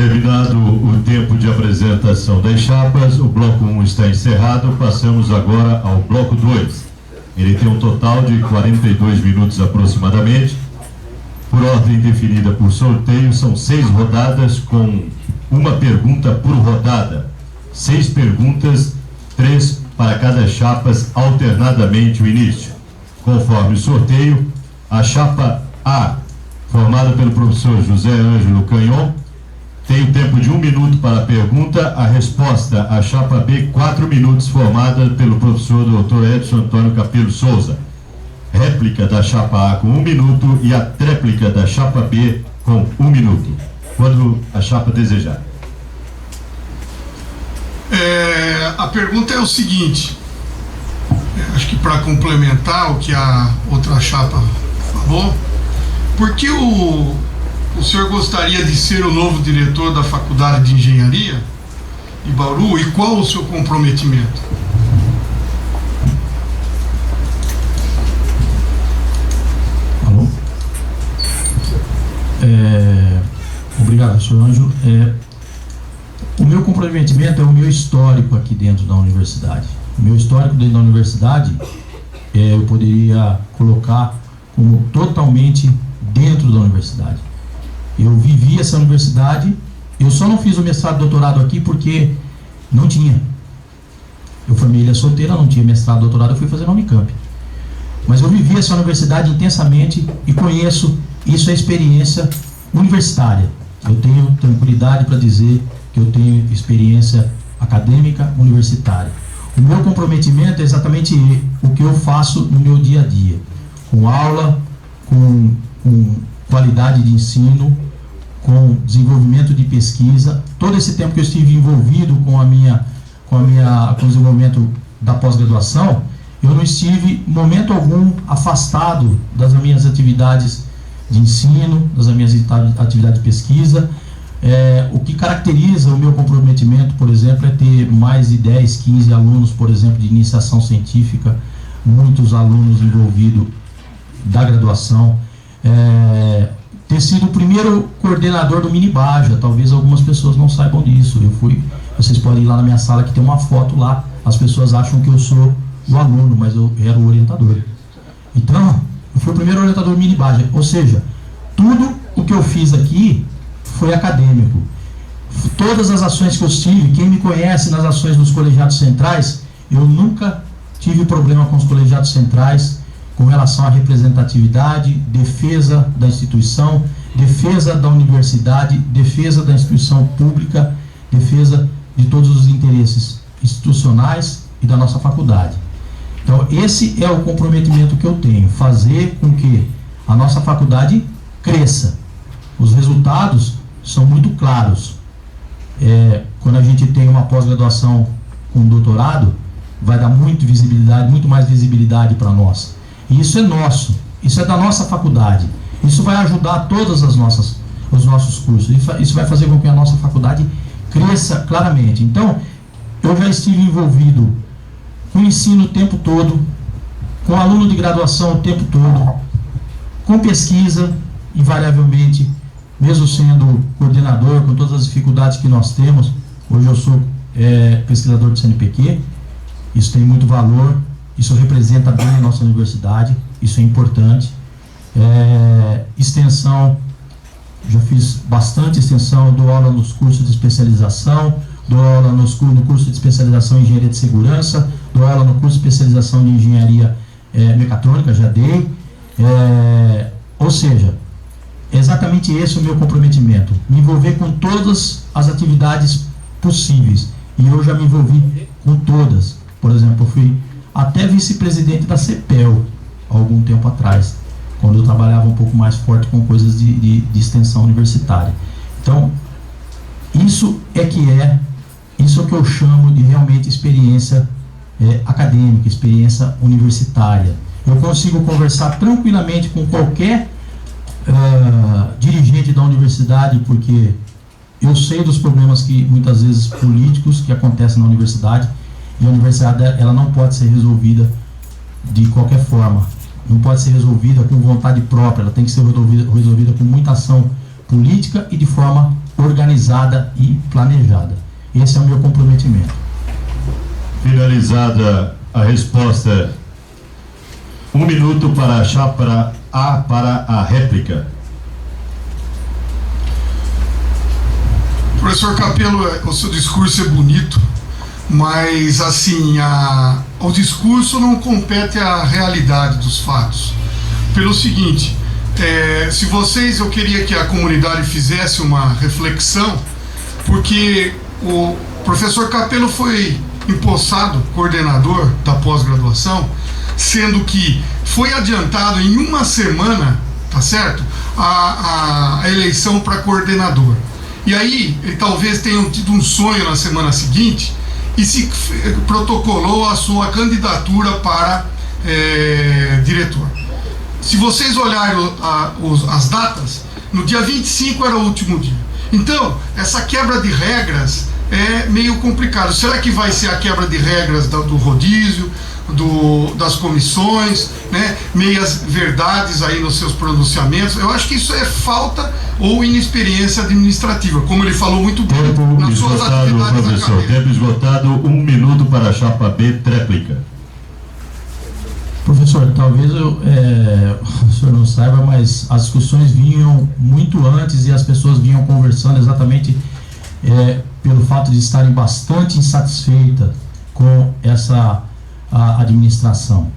Terminado o tempo de apresentação das chapas, o bloco 1 está encerrado. Passamos agora ao bloco 2. Ele tem um total de 42 minutos aproximadamente. Por ordem definida por sorteio, são 6 rodadas com uma pergunta por rodada. 6 perguntas, 3 para cada chapa, alternadamente o início. Conforme o sorteio, a chapa A, formada pelo professor José Ângelo Canhon, tem tempo de 1 minuto para a pergunta. A resposta, a chapa B, 4 minutos, formada pelo professor Dr. Edson Antônio Capelo Souza. Réplica da chapa A com 1 minuto e a tréplica da chapa B com 1 minuto. Quando a chapa desejar. A pergunta é o seguinte, acho que para complementar o que a outra chapa falou, por que o senhor gostaria de ser o novo diretor da Faculdade de Engenharia de Bauru e qual o seu comprometimento? Alô? Obrigado, senhor Anjo. O meu comprometimento é o meu histórico aqui dentro da universidade. O meu histórico dentro da universidade, eu poderia colocar como totalmente dentro da universidade. Eu vivi essa universidade, eu só não fiz o mestrado e doutorado aqui porque não tinha. Eu família solteira, não tinha mestrado e doutorado, eu fui fazer na Unicamp. Mas eu vivi essa universidade intensamente e conheço, isso é experiência universitária. Eu tenho tranquilidade para dizer que eu tenho experiência acadêmica universitária. O meu comprometimento é exatamente o que eu faço no meu dia a dia, com aula, com qualidade de ensino, com desenvolvimento de pesquisa. Todo esse tempo que eu estive envolvido com o desenvolvimento da pós-graduação, eu não estive, momento algum, afastado das minhas atividades de ensino, das minhas atividades de pesquisa. O que caracteriza o meu comprometimento, por exemplo, é ter mais de 10, 15 alunos, por exemplo, de iniciação científica, muitos alunos envolvidos da graduação, ter sido o primeiro coordenador do Minibaja. Talvez algumas pessoas não saibam disso. Vocês podem ir lá na minha sala que tem uma foto lá, as pessoas acham que eu sou o aluno, mas eu era o orientador. Então, eu fui o primeiro orientador do Minibaja, ou seja, tudo o que eu fiz aqui foi acadêmico. Todas as ações que eu tive, quem me conhece nas ações dos colegiados centrais, eu nunca tive problema com os colegiados centrais com relação à representatividade, defesa da instituição, defesa da universidade, defesa da instituição pública, defesa de todos os interesses institucionais e da nossa faculdade. Então, esse é o comprometimento que eu tenho, fazer com que a nossa faculdade cresça. Os resultados são muito claros. Quando a gente tem uma pós-graduação com doutorado, vai dar muito mais visibilidade para nós. E isso é nosso, isso é da nossa faculdade. Isso vai ajudar todos os nossos cursos. Isso vai fazer com que a nossa faculdade cresça claramente. Então, eu já estive envolvido com ensino o tempo todo, com aluno de graduação o tempo todo, com pesquisa, invariavelmente, mesmo sendo coordenador, com todas as dificuldades que nós temos. Hoje eu sou pesquisador do CNPq, isso tem muito valor, isso representa bem a nossa universidade, isso é importante. Extensão, já fiz bastante extensão, dou aula nos cursos de especialização, dou aula no curso de especialização em engenharia de segurança, dou aula no curso de especialização de engenharia mecatrônica, já dei. Ou seja, é exatamente esse o meu comprometimento, me envolver com todas as atividades possíveis, e eu já me envolvi com todas. Por exemplo, eu fui até vice-presidente da CEPEL há algum tempo atrás, quando eu trabalhava um pouco mais forte com coisas de extensão universitária. Então, isso é que eu chamo de realmente experiência acadêmica, experiência universitária. Eu consigo conversar tranquilamente com qualquer dirigente da universidade, porque eu sei dos problemas que muitas vezes políticos que acontecem na universidade, e a universidade ela não pode ser resolvida de qualquer forma, não pode ser resolvida com vontade própria, ela tem que ser resolvida com muita ação política e de forma organizada e planejada. Esse é o meu comprometimento. Finalizada a resposta, 1 minuto para a chapa A para a réplica. Professor Capello, o seu discurso é bonito, mas assim, o discurso não compete à realidade dos fatos. Pelo seguinte, eu queria que a comunidade fizesse uma reflexão, porque o professor Capello foi empossado coordenador da pós-graduação, sendo que foi adiantado em uma semana, tá certo, a eleição para coordenador. E aí, ele talvez tenha tido um sonho na semana seguinte e se protocolou a sua candidatura para diretor. Se vocês olharem as datas, no dia 25 era o último dia. Então, essa quebra de regras é meio complicado. Será que vai ser a quebra de regras do rodízio, das comissões, né? Meias verdades aí nos seus pronunciamentos? Eu acho que isso é falta ou inexperiência administrativa, como ele falou muito bem nas suas atividades professor, acadêmicas. tempo esgotado, 1 minuto para a chapa B, tréplica. Professor, talvez o senhor não saiba, mas as discussões vinham muito antes e as pessoas vinham conversando exatamente pelo fato de estarem bastante insatisfeitas com essa administração.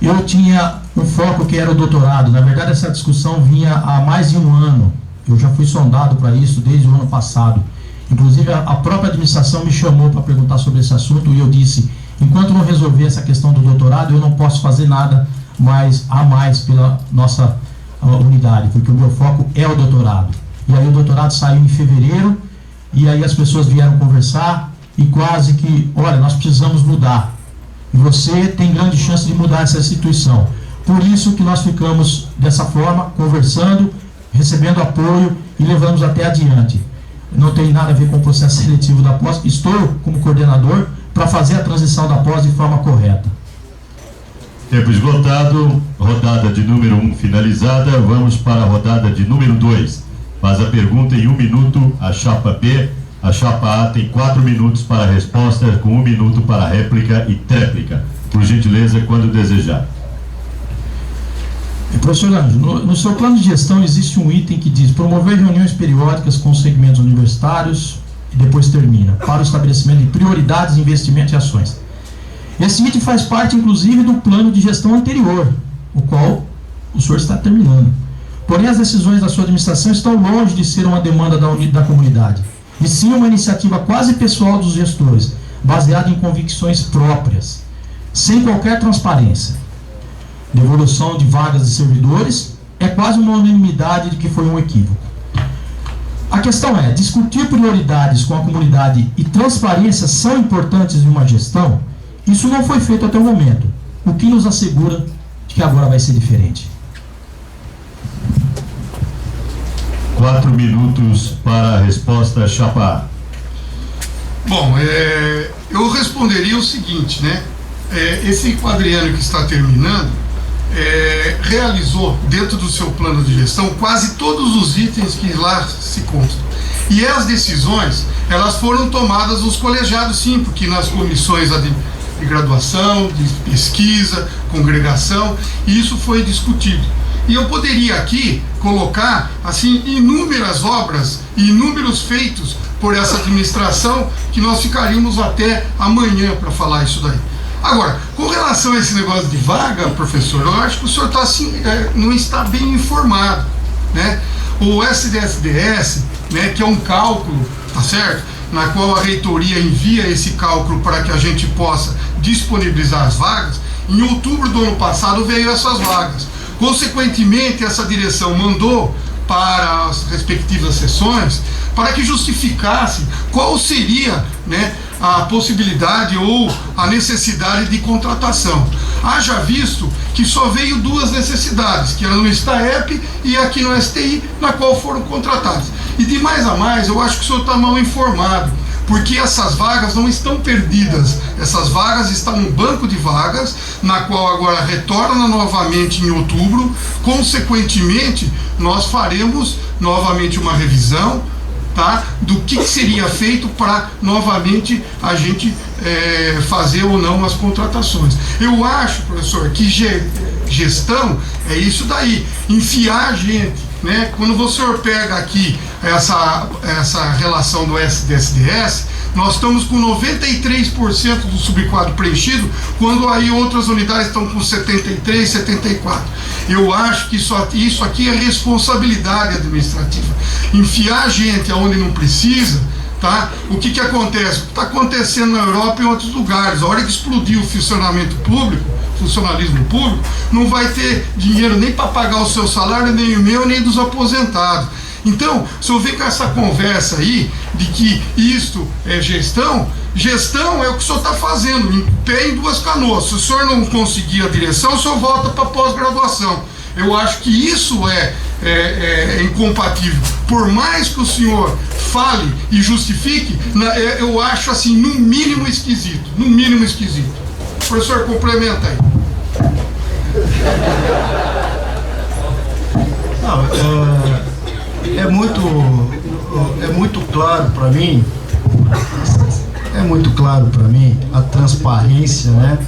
Eu tinha um foco que era o doutorado. Na verdade, essa discussão vinha há mais de um ano. Eu já fui sondado para isso desde o ano passado. Inclusive, a própria administração me chamou para perguntar sobre esse assunto e eu disse: enquanto não resolver essa questão do doutorado, eu não posso fazer nada mais pela nossa unidade, porque o meu foco é o doutorado. E aí o doutorado saiu em fevereiro, e aí as pessoas vieram conversar e quase que, olha, nós precisamos mudar. E você tem grande chance de mudar essa instituição. Por isso que nós ficamos dessa forma, conversando, recebendo apoio e levamos até adiante. Não tem nada a ver com o processo seletivo da pós. Estou como coordenador para fazer a transição da pós de forma correta. Tempo esgotado, rodada de número 1 finalizada, vamos para a rodada de número 2. Faz a pergunta em 1 minuto a chapa B, a chapa A tem 4 minutos para a resposta, com 1 minuto para a réplica e tréplica. Por gentileza, quando desejar. Professor Anjo, no seu plano de gestão existe um item que diz promover reuniões periódicas com os segmentos universitários, e depois termina, para o estabelecimento de prioridades, investimentos e ações. Esse item faz parte, inclusive, do plano de gestão anterior, o qual o senhor está terminando. Porém, as decisões da sua administração estão longe de ser uma demanda da comunidade, e sim uma iniciativa quase pessoal dos gestores, baseada em convicções próprias, sem qualquer transparência. Devolução de vagas de servidores é quase uma unanimidade de que foi um equívoco. A questão é, discutir prioridades com a comunidade e transparência são importantes em uma gestão? Isso não foi feito até o momento, o que nos assegura de que agora vai ser diferente. 4 minutos para a resposta, chapa A. Bom, eu responderia o seguinte, né? Esse quadriênio que está terminando realizou dentro do seu plano de gestão quase todos os itens que lá se constam. E as decisões, elas foram tomadas nos colegiados, sim, porque nas comissões de graduação, de pesquisa, congregação, isso foi discutido. E eu poderia aqui colocar, assim, inúmeras obras, inúmeros feitos por essa administração, que nós ficaríamos até amanhã para falar isso daí. Agora, com relação a esse negócio de vaga, professor, eu acho que o senhor não está bem informado, né? O SDSDS, né, que é um cálculo, tá certo? Na qual a reitoria envia esse cálculo para que a gente possa disponibilizar as vagas. Em outubro do ano passado veio essas vagas. Consequentemente, essa direção mandou para as respectivas sessões para que justificasse qual seria, né, a possibilidade ou a necessidade de contratação. Haja visto que só veio 2 necessidades, que era no STAEP e aqui no STI, na qual foram contratadas. E de mais a mais, eu acho que o senhor está mal informado, porque essas vagas não estão perdidas. Essas vagas estão no banco de vagas, na qual agora retorna novamente em outubro. Consequentemente, nós faremos novamente uma revisão tá, do que seria feito para novamente a gente fazer ou não as contratações. Eu acho, professor, que gestão é isso daí, enfiar a gente, né? Quando o senhor pega aqui essa relação do SDS, nós estamos com 93% do subquadro preenchido, quando aí outras unidades estão com 73, 74. Eu acho que isso aqui é responsabilidade administrativa. Enfiar a gente aonde não precisa, tá? O que acontece? O que está acontecendo na Europa e em outros lugares. A hora que explodir o funcionalismo público, não vai ter dinheiro nem para pagar o seu salário, nem o meu, nem dos aposentados. Então, se eu ver com essa conversa aí, de que isto é gestão é o que o senhor está fazendo, em pé em duas canoas. Se o senhor não conseguir a direção, o senhor volta para pós-graduação. Eu acho que isso é incompatível. Por mais que o senhor fale e justifique, eu acho assim, no mínimo esquisito. Professor, complementa aí. Não, é muito claro para mim a transparência, né,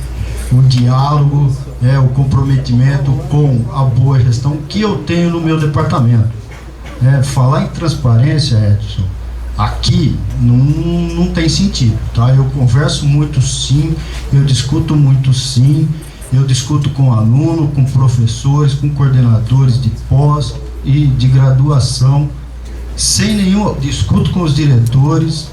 o diálogo, o comprometimento com a boa gestão que eu tenho no meu departamento. Falar em transparência, Edson, aqui não tem sentido, tá? Eu converso muito sim, eu discuto muito sim, eu discuto com aluno, com professores, com coordenadores de pós e de graduação, discuto com os diretores,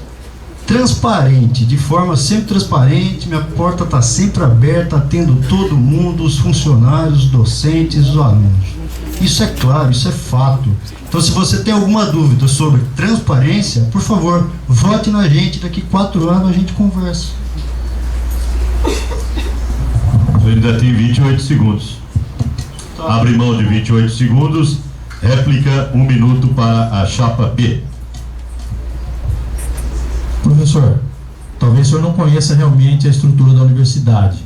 transparente, de forma sempre transparente, minha porta está sempre aberta, atendo todo mundo, os funcionários, os docentes, os alunos. Isso é claro, isso é fato. Então, se você tem alguma dúvida sobre transparência, por favor, vote na gente, daqui 4 anos a gente conversa. Você ainda tem 28 segundos. Abre mão de 28 segundos. Réplica, 1 minuto para a chapa B. Professor, talvez o senhor não conheça realmente a estrutura da universidade.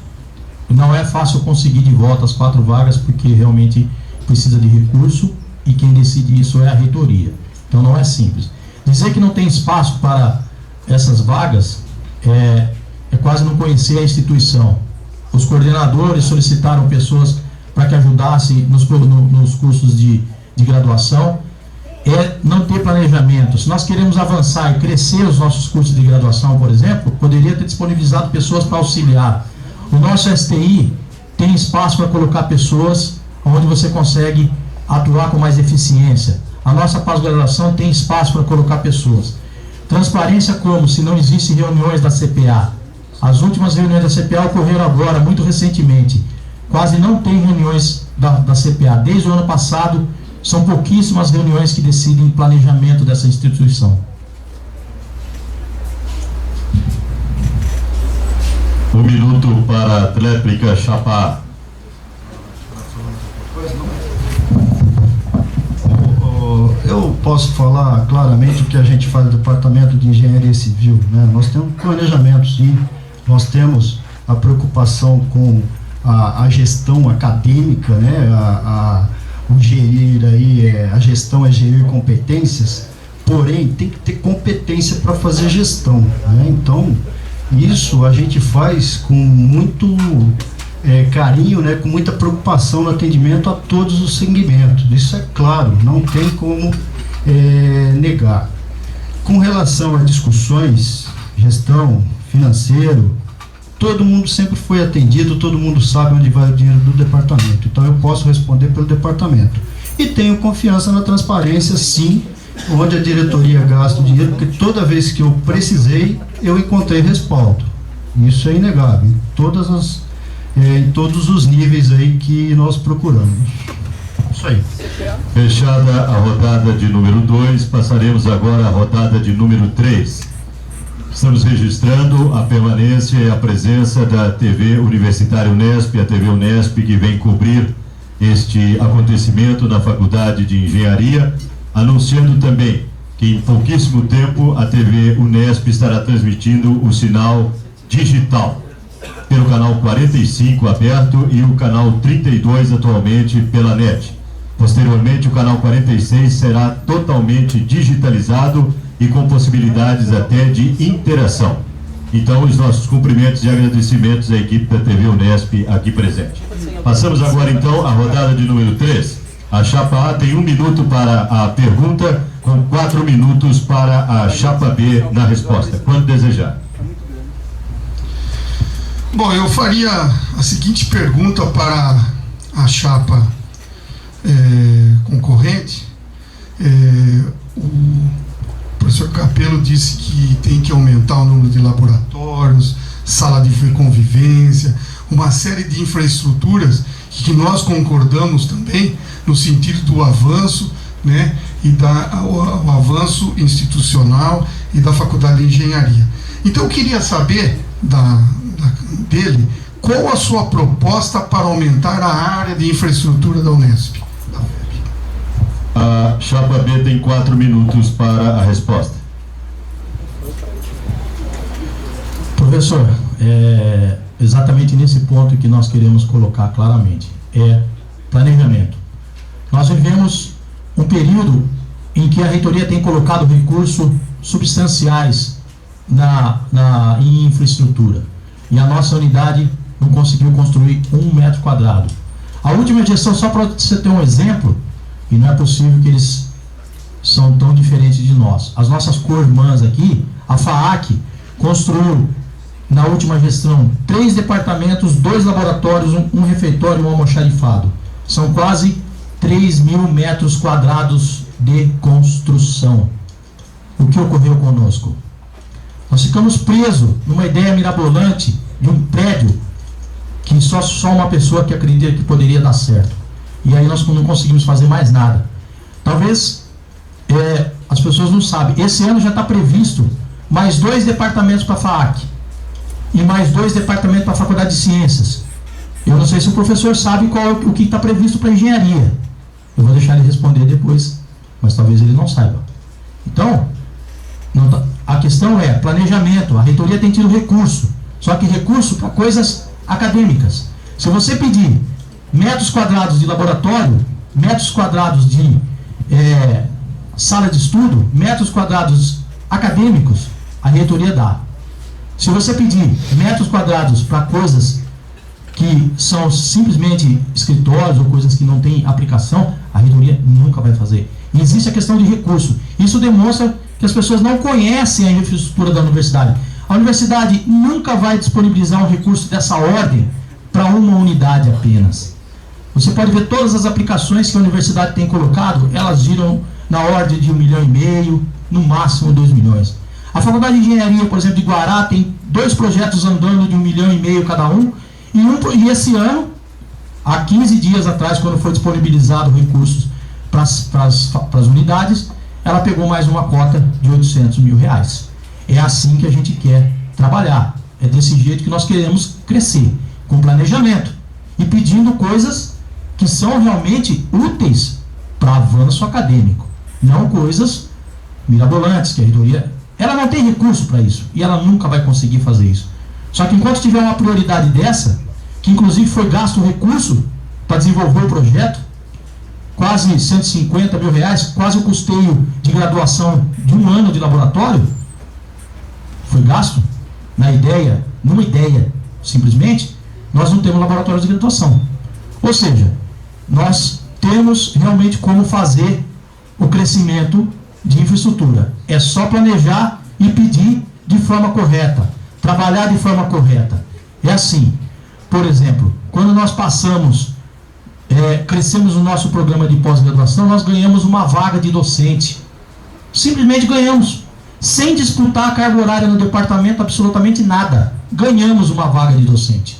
Não é fácil conseguir de volta as 4 vagas, porque realmente precisa de recurso e quem decide isso é a reitoria. Então não é simples. Dizer que não tem espaço para essas vagas é quase não conhecer a instituição. Os coordenadores solicitaram pessoas para que ajudassem nos cursos de graduação, não ter planejamento. Se nós queremos avançar e crescer os nossos cursos de graduação, por exemplo, poderia ter disponibilizado pessoas para auxiliar. O nosso STI tem espaço para colocar pessoas onde você consegue atuar com mais eficiência. A nossa pós-graduação tem espaço para colocar pessoas. Transparência como? Se não existem reuniões da CPA. As últimas reuniões da CPA ocorreram agora, muito recentemente. Quase não tem reuniões da CPA. Desde o ano passado, são pouquíssimas reuniões que decidem o planejamento dessa instituição. Um minuto para a réplica, chapa A. Eu posso falar claramente o que a gente faz no Departamento de Engenharia Civil, né? Nós temos planejamento, sim, nós temos a preocupação com a gestão acadêmica, né? O gerir aí, a gestão é gerir competências, porém tem que ter competência para fazer gestão, né? Então, isso a gente faz com muito carinho, né? Com muita preocupação no atendimento a todos os segmentos. Isso é claro, não tem como negar. Com relação a discussões, gestão, financeiro, todo mundo sempre foi atendido, todo mundo sabe onde vai o dinheiro do departamento. Então eu posso responder pelo departamento. E tenho confiança na transparência, sim, onde a diretoria gasta o dinheiro, porque toda vez que eu precisei, eu encontrei respaldo. Isso é inegável, em todos os níveis aí que nós procuramos. Isso aí. Fechada a rodada de número 2, passaremos agora à rodada de número 3. Estamos registrando a permanência e a presença da TV Universitária Unesp, a TV Unesp, que vem cobrir este acontecimento na Faculdade de Engenharia, anunciando também que em pouquíssimo tempo a TV Unesp estará transmitindo o sinal digital pelo canal 45 aberto e o canal 32 atualmente pela NET. Posteriormente, o canal 46 será totalmente digitalizado e com possibilidades até de interação. Então, os nossos cumprimentos e agradecimentos à equipe da TV Unesp aqui presente. Passamos agora, então, à rodada de número 3. A chapa A tem 1 minuto para a pergunta, com 4 minutos para a chapa B na resposta, quando desejar. Bom, eu faria a seguinte pergunta para a chapa concorrente. O professor Capello disse que tem que aumentar o número de laboratórios, sala de convivência, uma série de infraestruturas que nós concordamos também no sentido do avanço, né, e o avanço institucional e da Faculdade de Engenharia. Então eu queria saber dele qual a sua proposta para aumentar a área de infraestrutura da Unesp. A chapa B tem 4 minutos para a resposta. Professor, exatamente nesse ponto que nós queremos colocar claramente, planejamento. Nós vivemos um período em que a reitoria tem colocado recursos substanciais em infraestrutura, e a nossa unidade não conseguiu construir 1 metro quadrado. A última gestão, só para você ter um exemplo, e não é possível que eles são tão diferentes de nós. As nossas co-irmãs aqui, a FAAC, construiu na última gestão 3 departamentos, 2 laboratórios, um refeitório e um almoxarifado. São quase 3.000 metros quadrados de construção. O que ocorreu conosco? Nós ficamos presos numa ideia mirabolante de um prédio que só uma pessoa que acredita que poderia dar certo. E aí nós não conseguimos fazer mais nada. Talvez as pessoas não sabem. Esse ano já está previsto mais 2 departamentos para a FAAC e mais 2 departamentos para a Faculdade de Ciências. Eu não sei se o professor sabe o que está previsto para a engenharia. Eu vou deixar ele responder depois, mas talvez ele não saiba. Então, a questão é planejamento. A reitoria tem tido recurso, só que recurso para coisas acadêmicas. Se você pedir metros quadrados de laboratório, metros quadrados de sala de estudo, metros quadrados acadêmicos, a reitoria dá. Se você pedir metros quadrados para coisas que são simplesmente escritórios ou coisas que não têm aplicação, a reitoria nunca vai fazer. E existe a questão de recurso. Isso demonstra que as pessoas não conhecem a infraestrutura da universidade. A universidade nunca vai disponibilizar um recurso dessa ordem para uma unidade apenas. Você pode ver todas as aplicações que a universidade tem colocado, elas giram na ordem de 1,5 milhão, no máximo 2 milhões. A Faculdade de Engenharia, por exemplo, de Guará, tem 2 projetos andando de 1,5 milhão cada um, e esse ano, há 15 dias atrás, quando foi disponibilizado recursos para as unidades, ela pegou mais uma cota de R$800 mil. É assim que a gente quer trabalhar. É desse jeito que nós queremos crescer, com planejamento e pedindo coisas que são realmente úteis para avanço acadêmico, não coisas mirabolantes, que a reitoria, ela não tem recurso para isso, e ela nunca vai conseguir fazer isso. Só que enquanto tiver uma prioridade dessa, que inclusive foi gasto um recurso para desenvolver o projeto, quase R$150 mil, quase o custeio de graduação de 1 ano de laboratório, foi gasto numa ideia, simplesmente, nós não temos laboratórios de graduação. Ou seja, nós temos realmente como fazer o crescimento de infraestrutura. É só planejar e pedir de forma correta, trabalhar de forma correta. É assim, por exemplo, quando nós crescemos o nosso programa de pós-graduação, nós ganhamos uma vaga de docente. Simplesmente ganhamos, sem disputar a carga horária no departamento, absolutamente nada. Ganhamos uma vaga de docente,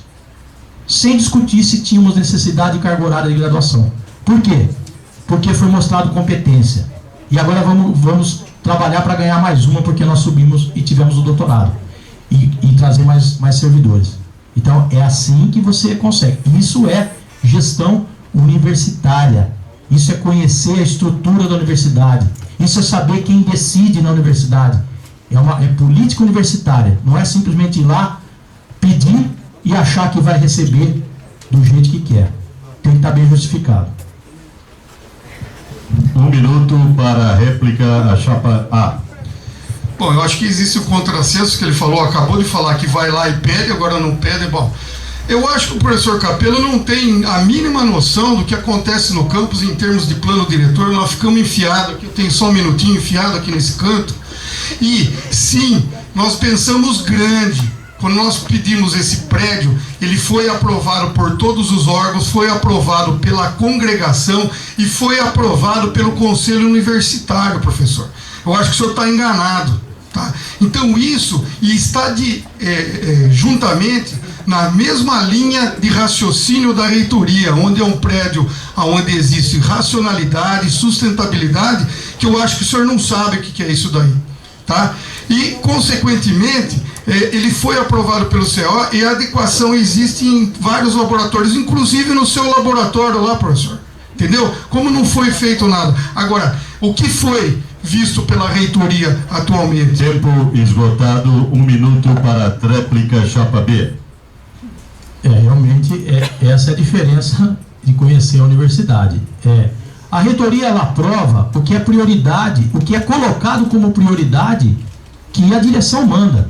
sem discutir se tínhamos necessidade de carga horária de graduação. Por quê? Porque foi mostrado competência. E agora vamos trabalhar para ganhar mais uma, porque nós subimos e tivemos o doutorado. E trazer mais servidores. Então, é assim que você consegue. Isso é gestão universitária. Isso é conhecer a estrutura da universidade. Isso é saber quem decide na universidade. É política universitária. Não é simplesmente ir lá, pedir e achar que vai receber do jeito que quer. Tem que estar bem justificado. 1 minuto para a réplica, a chapa A. Bom, eu acho que existe o contrassenso que ele falou, acabou de falar que vai lá e pede, agora não pede. Bom, eu acho que o professor Capello não tem a mínima noção do que acontece no campus em termos de plano diretor. Nós ficamos enfiados aqui, eu tenho só um minutinho enfiado aqui nesse canto. E, sim, nós pensamos grande. Quando nós pedimos esse prédio, ele foi aprovado por todos os órgãos, foi aprovado pela congregação e foi aprovado pelo conselho universitário, professor. Eu acho que o senhor está enganado, tá? Então isso está juntamente na mesma linha de raciocínio da reitoria, onde é um prédio onde existe racionalidade, sustentabilidade, que eu acho que o senhor não sabe o que é isso daí, tá? E, consequentemente, ele foi aprovado pelo CO e a adequação existe em vários laboratórios, inclusive no seu laboratório lá, professor. Entendeu? Como não foi feito nada. Agora, o que foi visto pela reitoria atualmente? Tempo esgotado, 1 minuto para a tréplica chapa B. Realmente, essa é a diferença de conhecer a universidade. A reitoria, ela aprova o que é prioridade, o que é colocado como prioridade, que a direção manda.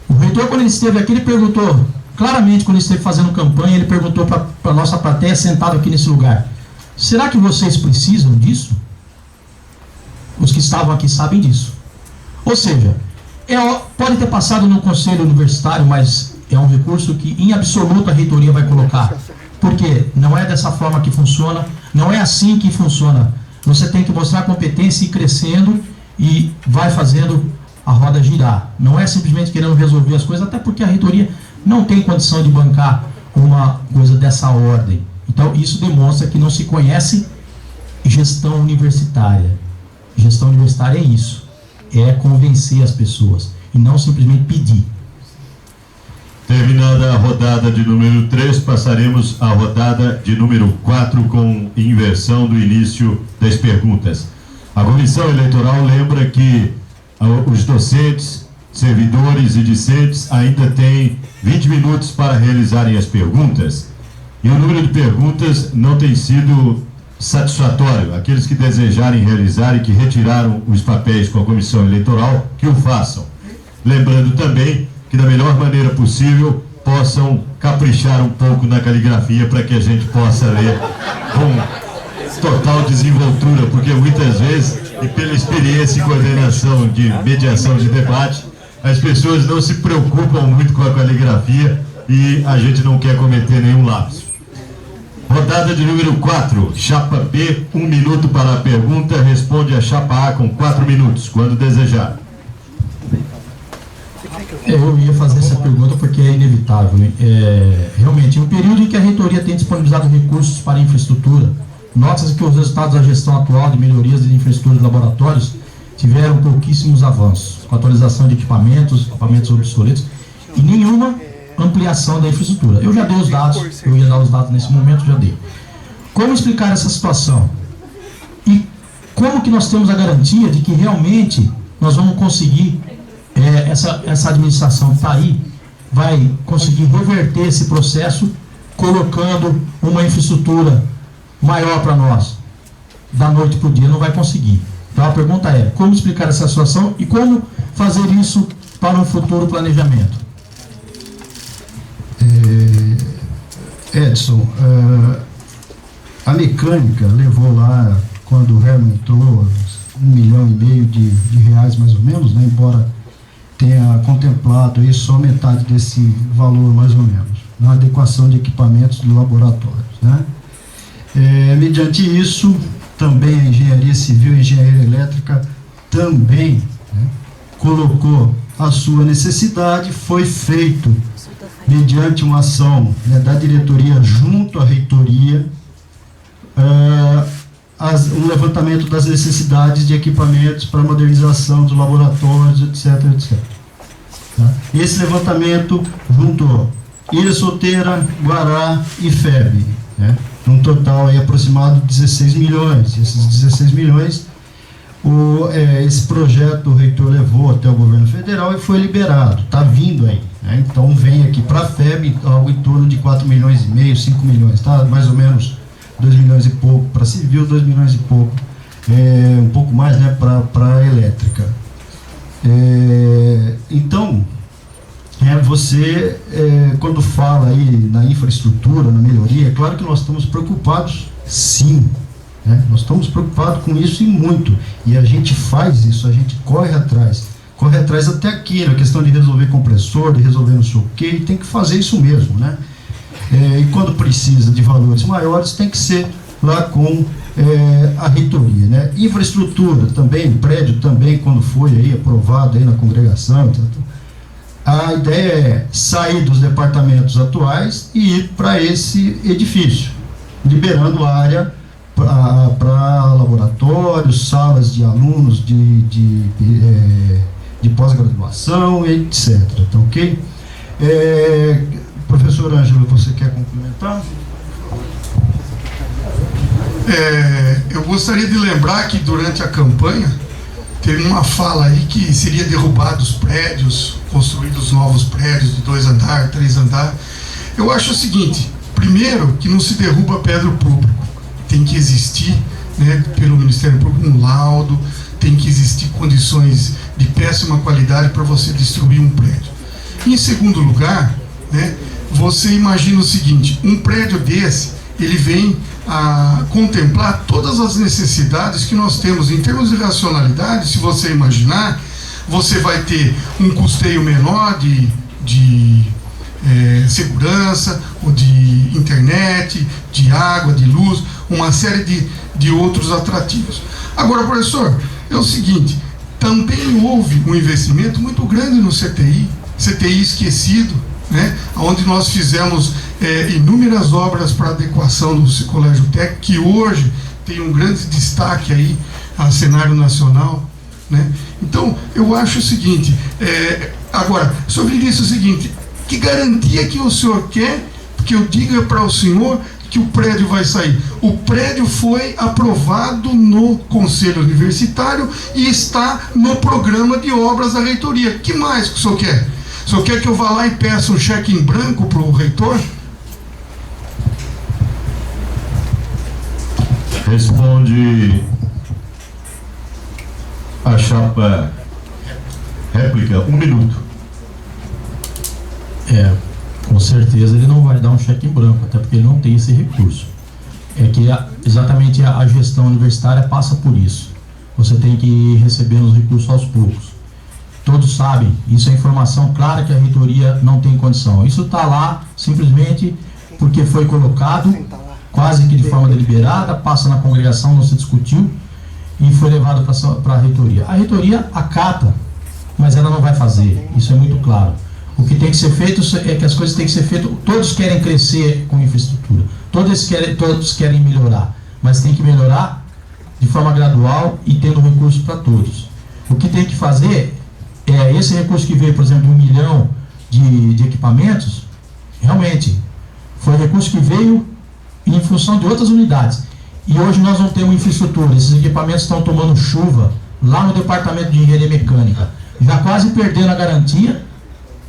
O reitor, quando ele esteve aqui, ele perguntou, claramente, quando ele esteve fazendo campanha, ele perguntou para a nossa plateia, sentado aqui nesse lugar, será que vocês precisam disso? Os que estavam aqui sabem disso. Ou seja, pode ter passado no conselho universitário, mas é um recurso que, em absoluto, a reitoria vai colocar. Porque não é dessa forma que funciona, não é assim que funciona. Você tem que mostrar competência e ir crescendo e vai fazendo a roda girar. Não é simplesmente querendo resolver as coisas, até porque a reitoria não tem condição de bancar uma coisa dessa ordem. Então, isso demonstra que não se conhece gestão universitária. Gestão universitária é isso. É convencer as pessoas e não simplesmente pedir. Terminada a rodada de número 3, passaremos à rodada de número 4 com inversão do início das perguntas. A comissão eleitoral lembra que os docentes, servidores e discentes ainda têm 20 minutos para realizarem as perguntas. E o número de perguntas não tem sido satisfatório. Aqueles que desejarem realizar e que retiraram os papéis com a comissão eleitoral, que o façam. Lembrando também que da melhor maneira possível possam caprichar um pouco na caligrafia para que a gente possa ler com total desenvoltura, porque muitas vezes, e pela experiência e coordenação de mediação de debate, as pessoas não se preocupam muito com a caligrafia e a gente não quer cometer nenhum lapso. Rodada de número 4, chapa B, 1 minuto para a pergunta, responde a chapa A com 4 minutos, quando desejar. Eu ia fazer essa pergunta porque é inevitável. Realmente, no período em que a reitoria tem disponibilizado recursos para infraestrutura, nota-se que os resultados da gestão atual de melhorias de infraestrutura de laboratórios tiveram pouquíssimos avanços, com atualização de equipamentos obsoletos e nenhuma ampliação da infraestrutura. Eu já dei os dados, eu ia dar os dados nesse momento, já dei. Como explicar essa situação? E como que nós temos a garantia de que realmente nós vamos conseguir, essa administração que está aí, vai conseguir reverter esse processo, colocando uma infraestrutura maior para nós? Da noite para o dia não vai conseguir. Então a pergunta é, como explicar essa situação e como fazer isso para um futuro planejamento? Edson, a mecânica levou lá, quando o Herman entrou, 1,5 milhão de reais mais ou menos, né, embora tenha contemplado aí só metade desse valor mais ou menos, na adequação de equipamentos de laboratórios, né? Mediante isso, também a engenharia civil e a engenharia elétrica também, né, colocou a sua necessidade, foi feito mediante uma ação, né, da diretoria junto à reitoria, um levantamento das necessidades de equipamentos para modernização dos laboratórios, etc, etc. Tá? Esse levantamento juntou Ilha Solteira, Guará e FEB, né? Num total aí aproximado de 16 milhões. Esses 16 milhões, esse projeto o reitor levou até o governo federal e foi liberado, está vindo aí, né? Então vem aqui para a FEB algo em torno de 4 milhões e meio, 5 milhões, tá? Mais ou menos 2 milhões e pouco para civil, 2 milhões e pouco, um pouco mais, né, para a elétrica. Então, você, quando fala aí na infraestrutura, na melhoria, é claro que nós estamos preocupados, sim. Nós estamos preocupados com isso e muito. E a gente faz isso, a gente corre atrás até aqui, na questão de resolver compressor, de resolver não sei o quê, e tem que fazer isso mesmo, né? E quando precisa de valores maiores, tem que ser lá com a reitoria, né? Infraestrutura também, prédio também, quando foi aí aprovado aí na congregação, a ideia é sair dos departamentos atuais e ir para esse edifício, liberando área para laboratórios, salas de alunos de pós-graduação, etc. Tá ok? Professor Ângelo, você quer complementar? Eu gostaria de lembrar que durante a campanha teve uma fala aí que seria derrubados prédios, construídos novos prédios de 2 andares, 3 andares. Eu acho o seguinte: primeiro, que não se derruba prédio público, tem que existir, né, pelo Ministério Público um laudo, tem que existir condições de péssima qualidade para você destruir um prédio. Em segundo lugar, né, você imagina o seguinte: um prédio desse, ele vem a contemplar todas as necessidades que nós temos em termos de racionalidade. Se você imaginar, você vai ter um custeio menor de segurança, ou de internet, de água, de luz, uma série de outros atrativos. Agora, professor, é o seguinte: também houve um investimento muito grande no CTI esquecido, né, onde nós fizemos inúmeras obras para adequação do colégio técnico, que hoje tem um grande destaque aí a cenário nacional, né? Então, eu acho o seguinte, agora, sobre isso é o seguinte: que garantia que o senhor quer que eu diga para o senhor que o prédio vai sair? O prédio foi aprovado no Conselho Universitário e está no programa de obras da reitoria. Que mais que o senhor quer? O senhor quer que eu vá lá e peça um cheque em branco para o reitor? Responde a chapa réplica, 1 minuto. Com certeza ele não vai dar um cheque em branco, até porque ele não tem esse recurso. É que exatamente a gestão universitária passa por isso. Você tem que ir recebendo os recursos aos poucos. Todos sabem, isso é informação clara que a reitoria não tem condição. Isso está lá simplesmente porque foi colocado, quase que de forma deliberada, passa na congregação, não se discutiu, e foi levado para a reitoria. A reitoria acata, mas ela não vai fazer, isso é muito claro. O que tem que ser feito é que as coisas têm que ser feitas. Todos querem crescer com infraestrutura, todos querem melhorar, mas tem que melhorar de forma gradual e tendo recursos para todos. O que tem que fazer é esse recurso que veio, por exemplo, de 1 milhão de equipamentos, realmente foi recurso que veio em função de outras unidades. E hoje nós não temos infraestrutura, esses equipamentos estão tomando chuva lá no departamento de engenharia mecânica, já quase perdendo a garantia.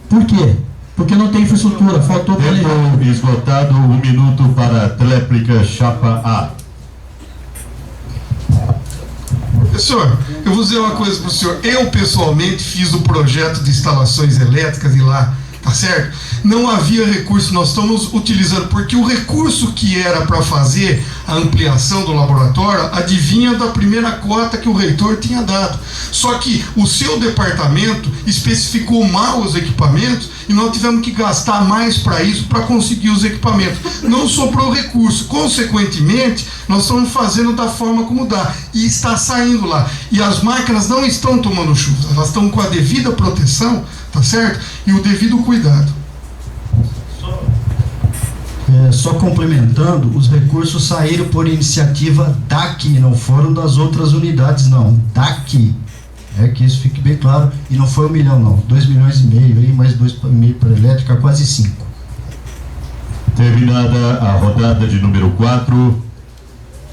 Por quê? Porque não tem infraestrutura, faltou planejamento. Tempo esgotado, 1 minuto para a tréplica chapa A. Professor, eu vou dizer uma coisa para o senhor. Eu, pessoalmente, fiz o projeto de instalações elétricas e lá, tá certo? Não havia recurso, nós estamos utilizando, porque o recurso que era para fazer a ampliação do laboratório adivinha da primeira cota que o reitor tinha dado. Só que o seu departamento especificou mal os equipamentos e nós tivemos que gastar mais para isso, para conseguir os equipamentos. Não sobrou recurso. Consequentemente, nós estamos fazendo da forma como dá. E está saindo lá. E as máquinas não estão tomando chuva, elas estão com a devida proteção, tá certo? E o devido cuidado. Só complementando, os recursos saíram por iniciativa daqui, não foram das outras unidades, não, daqui. Que isso fique bem claro, e não foi 1 milhão, não, 2,5 milhões aí, mais 2,5 para a elétrica, quase 5. Terminada a rodada de número 4,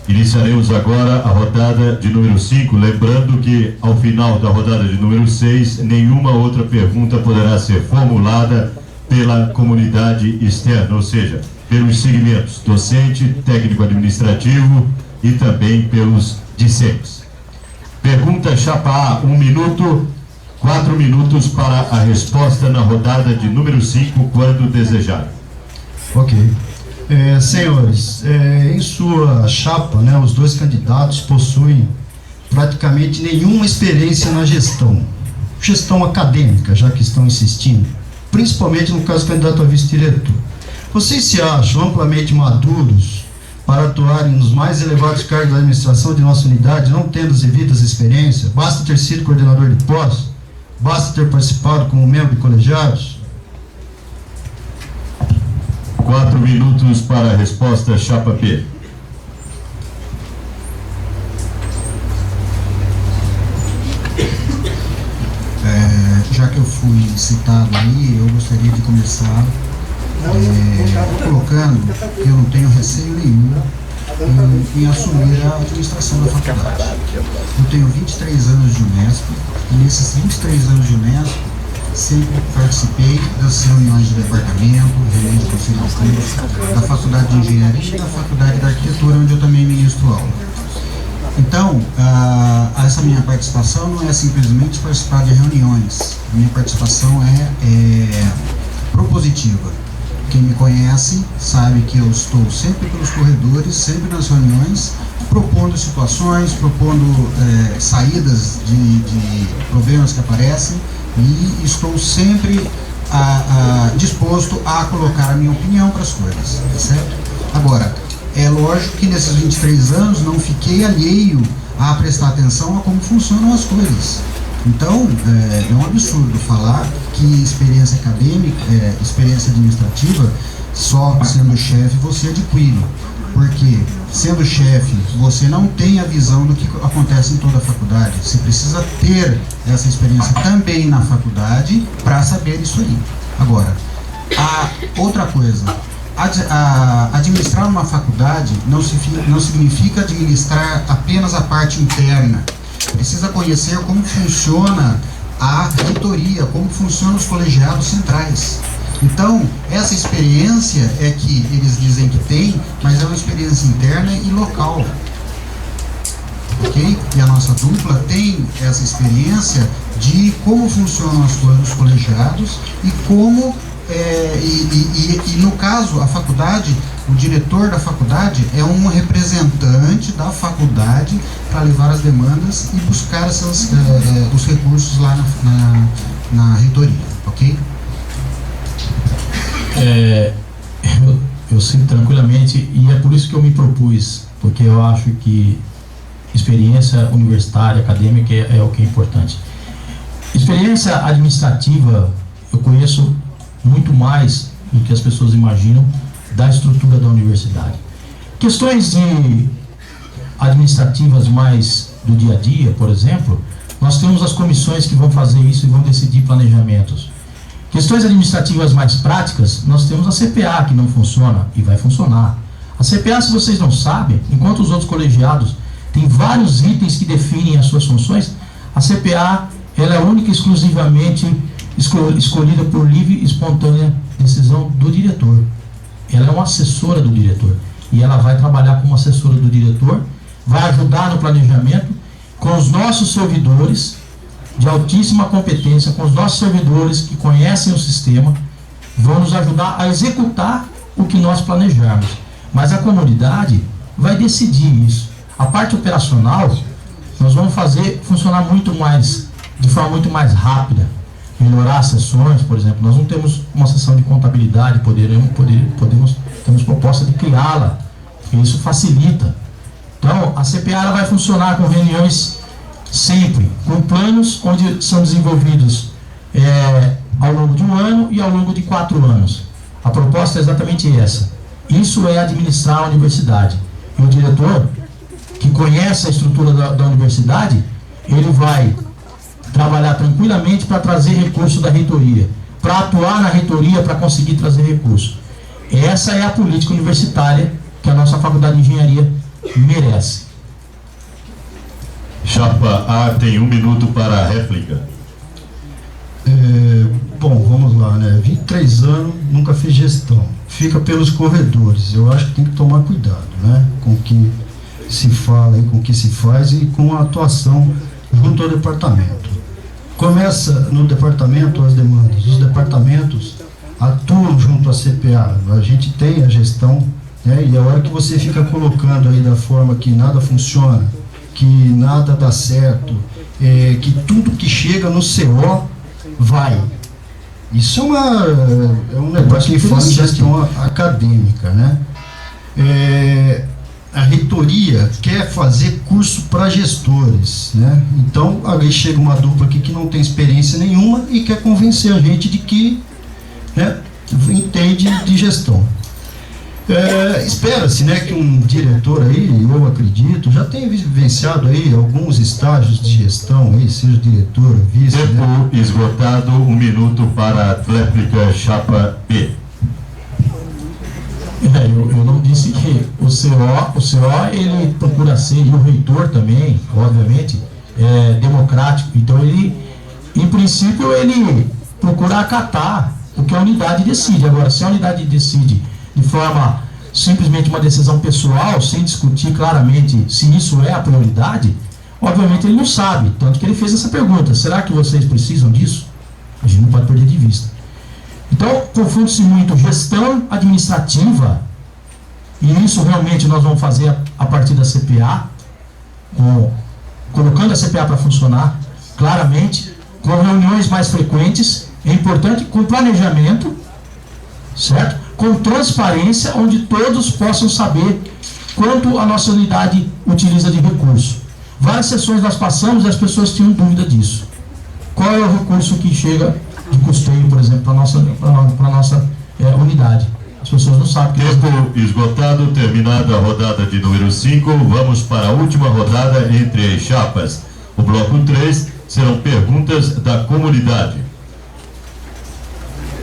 iniciaremos agora a rodada de número 5, lembrando que ao final da rodada de número 6, nenhuma outra pergunta poderá ser formulada pela comunidade externa, ou seja, pelos segmentos docente, técnico-administrativo e também pelos discentes. Pergunta chapa A, 1 minuto, 4 minutos para a resposta na rodada de número 5, quando desejar. Ok. Senhores, em sua chapa, né, os dois candidatos possuem praticamente nenhuma experiência na gestão acadêmica, já que estão insistindo, principalmente no caso do candidato a vice-diretor. Vocês se acham amplamente maduros para atuarem nos mais elevados cargos da administração de nossa unidade, não tendo as devidas experiências? Basta ter sido coordenador de pós? Basta ter participado como membro de colegiados? 4 minutos para a resposta, chapa P. Já que eu fui citado aí, eu gostaria de começar colocando que eu não tenho receio nenhum em assumir a administração da faculdade. Eu tenho 23 anos de Unesp, e nesses 23 anos de Unesp, sempre participei das reuniões de departamento, reuniões de conselho de curso, da Faculdade de Engenharia e da Faculdade de Arquitetura, onde eu também ministro aula. Então, essa minha participação não é simplesmente participar de reuniões. A minha participação é propositiva. Quem me conhece sabe que eu estou sempre pelos corredores, sempre nas reuniões, propondo situações, propondo saídas de problemas que aparecem, e estou sempre disposto a colocar a minha opinião para as coisas, certo? Agora, é lógico que nesses 23 anos não fiquei alheio a prestar atenção a como funcionam as coisas. Então, é um absurdo falar que experiência acadêmica, experiência administrativa, só sendo chefe você adquire. Porque, sendo chefe, você não tem a visão do que acontece em toda a faculdade. Você precisa ter essa experiência também na faculdade para saber isso aí. Agora, outra coisa, administrar uma faculdade não significa administrar apenas a parte interna. Precisa conhecer como funciona a reitoria, como funcionam os colegiados centrais. Então, essa experiência é que eles dizem que tem, mas é uma experiência interna e local. Ok? E a nossa dupla tem essa experiência de como funcionam as coisas nos colegiados e como, e no caso, a faculdade, o diretor da faculdade é um representante da faculdade para levar as demandas e buscar os recursos lá na reitoria, ok? Eu sinto tranquilamente, e é por isso que eu me propus, porque eu acho que experiência universitária, acadêmica é o que é importante. Experiência administrativa, eu conheço muito mais do que as pessoas imaginam da estrutura da universidade. Questões administrativas mais do dia a dia, por exemplo, nós temos as comissões que vão fazer isso e vão decidir planejamentos. Questões administrativas mais práticas, nós temos a CPA que não funciona e vai funcionar. A CPA, se vocês não sabem, enquanto os outros colegiados têm vários itens que definem as suas funções, a CPA ela é única e exclusivamente escolhida por livre e espontânea decisão do diretor. Ela é uma assessora do diretor e ela vai trabalhar como assessora do diretor, vai ajudar no planejamento com os nossos servidores de altíssima competência, com os nossos servidores que conhecem o sistema, vão nos ajudar a executar o que nós planejarmos. Mas a comunidade vai decidir isso. A parte operacional, nós vamos fazer funcionar de forma muito mais rápida, melhorar as sessões, por exemplo. Nós não temos uma sessão de contabilidade, temos proposta de criá-la, e isso facilita. Então, a CPA ela vai funcionar com reuniões sempre, com planos onde são desenvolvidos ao longo de um ano e ao longo de 4 anos. A proposta é exatamente essa. Isso é administrar a universidade. E o diretor, que conhece a estrutura da universidade, ele vai trabalhar tranquilamente para trazer recurso da reitoria, para atuar na reitoria para conseguir trazer recurso. Essa é a política universitária que a nossa faculdade de engenharia merece. Chapa A tem 1 minuto para a réplica. Bom, vamos lá, né? 23 anos, nunca fiz gestão. Fica pelos corredores. Eu acho que tem que tomar cuidado, né? Com o que se fala e com o que se faz e com a atuação junto ao departamento. começa no departamento as demandas. Os departamentos atuam junto à CPA. A gente tem a gestão, né? E a hora que você fica colocando aí da forma que nada funciona, que nada dá certo, que tudo que chega no CO vai. Isso é um negócio que fala em gestão acadêmica, né? A reitoria quer fazer curso para gestores, né? Então, aí chega uma dupla aqui que não tem experiência nenhuma e quer convencer a gente de que, né, entende de gestão. Espera-se, né, que um diretor aí, eu acredito, já tenha vivenciado aí alguns estágios de gestão aí, seja diretor, vice. Tempo, né? Esgotado, 1 minuto para a réplica chapa B. Eu não disse que o CO ele procura ser, e o reitor também, obviamente, democrático. Então ele, em princípio, ele procura acatar o que a unidade decide. Agora, se a unidade decide de forma simplesmente uma decisão pessoal, sem discutir claramente se isso é a prioridade, obviamente ele não sabe. Tanto que ele fez essa pergunta: será que vocês precisam disso? A gente não pode perder de vista. Então, confunde-se muito gestão administrativa, e isso realmente nós vamos fazer a partir da CPA, colocando a CPA para funcionar claramente, com reuniões mais frequentes, é importante, com planejamento, certo? Com transparência, onde todos possam saber quanto a nossa unidade utiliza de recurso. Várias sessões nós passamos e as pessoas tinham dúvida disso. Qual é o recurso que chega de custeio, por exemplo, para a nossa unidade? As pessoas não sabem. Tempo esgotado, terminada a rodada de número 5, vamos para a última rodada entre as chapas. O bloco 3 serão perguntas da comunidade.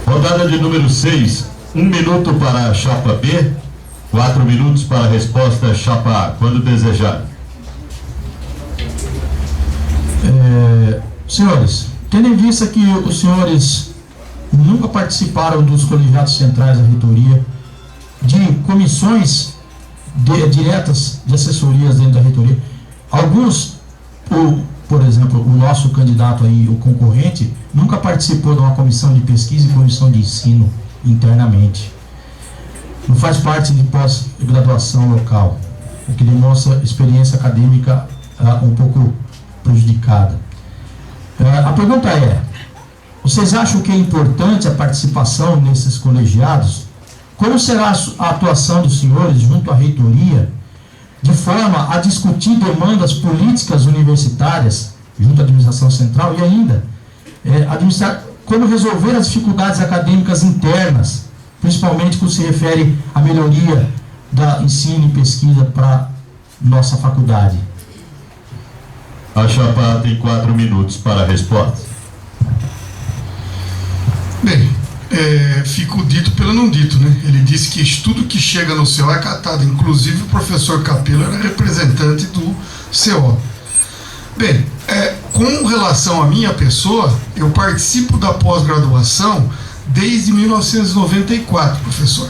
Rodada de número 6, 1 minuto para a chapa B, 4 minutos para a resposta chapa A, quando desejar. Senhores, tendo em vista que os senhores nunca participaram dos colegiados centrais da reitoria, de comissões diretas de assessorias dentro da reitoria, alguns, por exemplo, o nosso candidato aí, o concorrente, nunca participou de uma comissão de pesquisa e comissão de ensino internamente. Não faz parte de pós-graduação local, o que demonstra experiência acadêmica um pouco prejudicada. A pergunta é: vocês acham que é importante a participação nesses colegiados? Como será a atuação dos senhores junto à reitoria, de forma a discutir demandas políticas universitárias junto à administração central e ainda como resolver as dificuldades acadêmicas internas, principalmente quando se refere à melhoria da ensino e pesquisa para nossa faculdade? A chapa tem 4 minutos para a resposta. Bem, fica o dito pelo não dito, né? Ele disse que tudo que chega no CO é catado, inclusive o professor Capello era representante do CO. Bem, com relação à minha pessoa, eu participo da pós-graduação desde 1994, professor,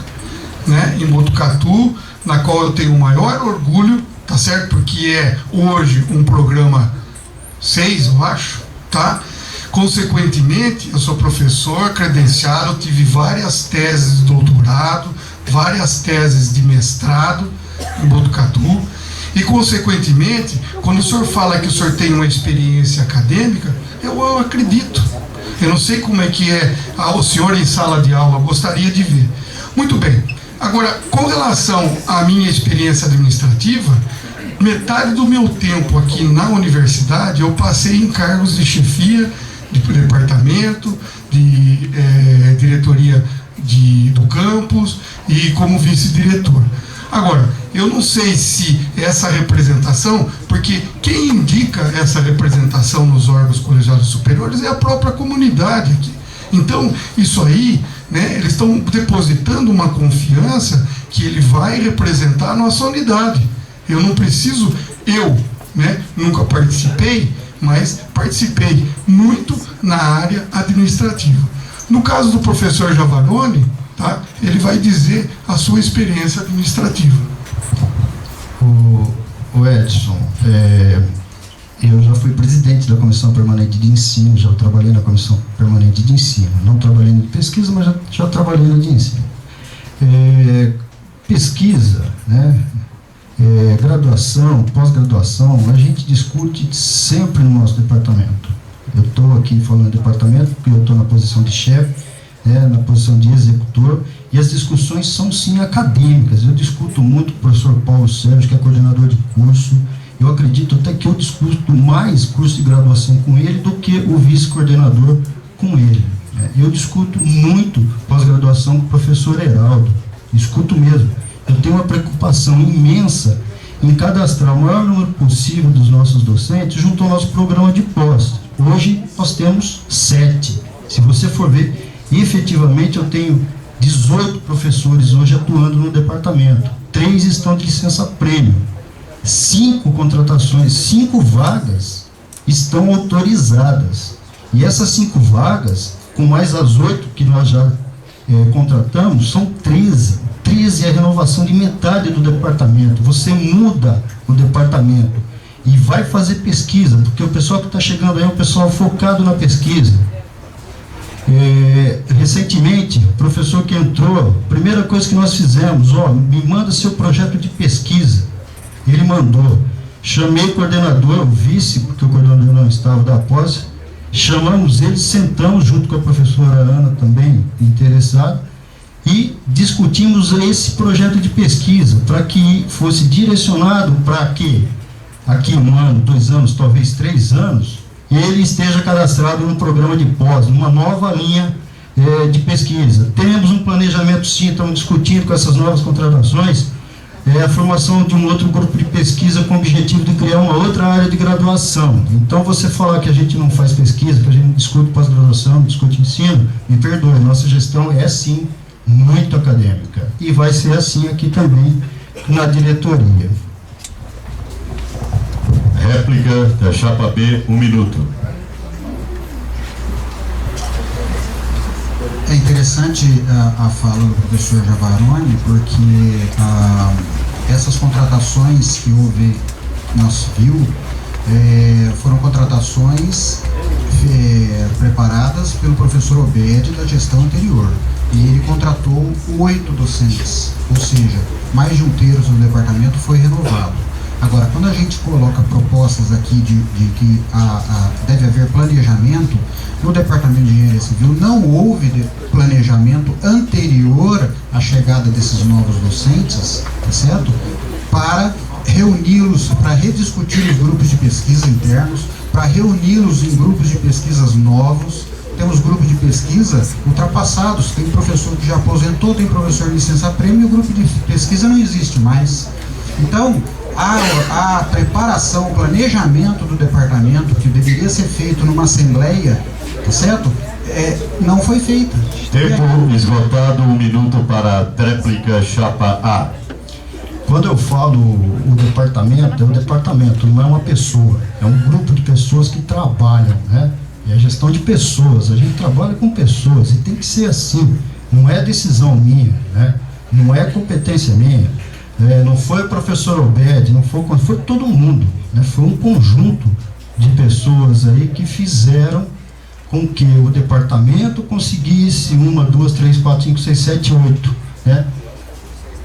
né? Em Botucatu, na qual eu tenho o maior orgulho, tá certo? Porque é hoje um programa 6, eu acho, tá? Consequentemente, eu sou professor credenciado, tive várias teses de doutorado, várias teses de mestrado em Botucatu, e consequentemente, quando o senhor fala que o senhor tem uma experiência acadêmica, eu acredito. Eu não sei como é que é o senhor em sala de aula, eu gostaria de ver. Muito bem. Agora, com relação à minha experiência administrativa, metade do meu tempo aqui na universidade eu passei em cargos de chefia de departamento, de diretoria do campus e como vice-diretor. Agora, eu não sei se essa representação, porque quem indica essa representação nos órgãos colegiados superiores é a própria comunidade aqui. Então, isso aí, né, eles estão depositando uma confiança que ele vai representar a nossa unidade. Eu não preciso, nunca participei, mas participei muito na área administrativa. No caso do professor Javaroni, tá, ele vai dizer a sua experiência administrativa. O Edson, Eu já fui presidente da Comissão Permanente de Ensino, já trabalhei na Comissão Permanente de Ensino. Não trabalhei na pesquisa, mas já trabalhei na de ensino. Pesquisa, né? Graduação, pós-graduação, a gente discute sempre no nosso departamento. Eu estou aqui falando do departamento porque eu estou na posição de chefe, né, na posição de executor, e as discussões são sim acadêmicas. Eu discuto muito com o professor Paulo Sérgio, que é coordenador de curso. Eu acredito até que eu discuto mais curso de graduação com ele do que o vice-coordenador com ele. Eu discuto muito pós-graduação com o professor Heraldo, discuto mesmo. Eu tenho uma preocupação imensa em cadastrar o maior número possível dos nossos docentes junto ao nosso programa de pós. Hoje nós temos 7. Se você for ver, efetivamente eu tenho 18 professores hoje atuando no departamento. 3 estão de licença-prêmio. 5 contratações, 5 vagas estão autorizadas. E essas 5 vagas, com mais as 8 que nós já contratamos, são 13. 13 é a renovação de metade do departamento. Você muda o departamento e vai fazer pesquisa, porque o pessoal que está chegando aí é um pessoal focado na pesquisa. Recentemente, o professor que entrou, primeira coisa que nós fizemos, me manda seu projeto de pesquisa. Ele mandou, chamei o coordenador, o vice, porque o coordenador não estava da pós, chamamos ele, sentamos junto com a professora Ana também, interessada, e discutimos esse projeto de pesquisa, para que fosse direcionado para que, aqui 1 ano, 2 anos, talvez 3 anos, ele esteja cadastrado no programa de pós, numa nova linha de pesquisa. Temos um planejamento sim, estamos discutindo com essas novas contratações, a formação de um outro grupo de pesquisa com o objetivo de criar uma outra área de graduação. Então, você falar que a gente não faz pesquisa, que a gente não discute pós-graduação, não discute ensino, me perdoe, nossa gestão é sim muito acadêmica. E vai ser assim aqui também na diretoria. Réplica da chapa B, 1 minuto. É interessante a fala do professor Javaroni, porque essas contratações que houve na civil foram contratações preparadas pelo professor Obed da gestão anterior. E ele contratou 8 docentes, ou seja, mais de 1/3 do departamento foi renovado. Agora, quando a gente coloca propostas aqui de que deve haver planejamento, no Departamento de Engenharia Civil não houve planejamento anterior à chegada desses novos docentes, tá certo? Para reuni-los, para rediscutir os grupos de pesquisa internos, para reuni-los em grupos de pesquisas novos. Temos grupos de pesquisa ultrapassados, tem professor que já aposentou, tem professor de licença-prêmio e o grupo de pesquisa não existe mais. Então, a preparação, o planejamento do departamento, que deveria ser feito numa assembleia, tá certo? Não foi feita. Tempo esgotado, 1 minuto para a tréplica chapa A. Quando eu falo o departamento, é um departamento, não é uma pessoa, é um grupo de pessoas que trabalham, né? É a gestão de pessoas, a gente trabalha com pessoas e tem que ser assim, não é decisão minha, né? Não é competência minha. Não foi o professor Obed, não foi todo mundo, né? Foi um conjunto de pessoas aí que fizeram com que o departamento conseguisse 1, 2, 3, 4, 5, 6, 7, 8, né?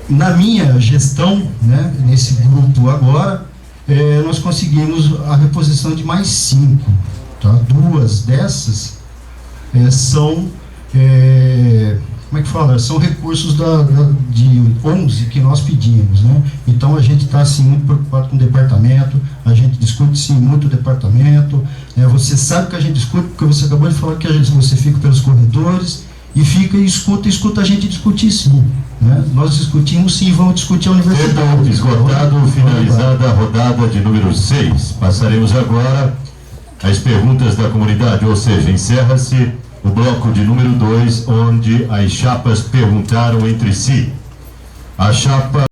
Na minha gestão, né, nesse grupo agora, nós conseguimos a reposição de mais 5, tá? 2 dessas são como é que fala? São recursos de 11 que nós pedimos, né? Então a gente está assim muito preocupado com o departamento, a gente discute sim muito o departamento, né? Você sabe que a gente discute porque você acabou de falar que você fica pelos corredores e fica e escuta a gente discutir sim, né? Nós discutimos sim, vamos discutir a universidade. Tempo esgotado, finalizada a rodada de número 6. Passaremos agora às perguntas da comunidade, ou seja, encerra-se o bloco de número 2, onde as chapas perguntaram entre si. A chapa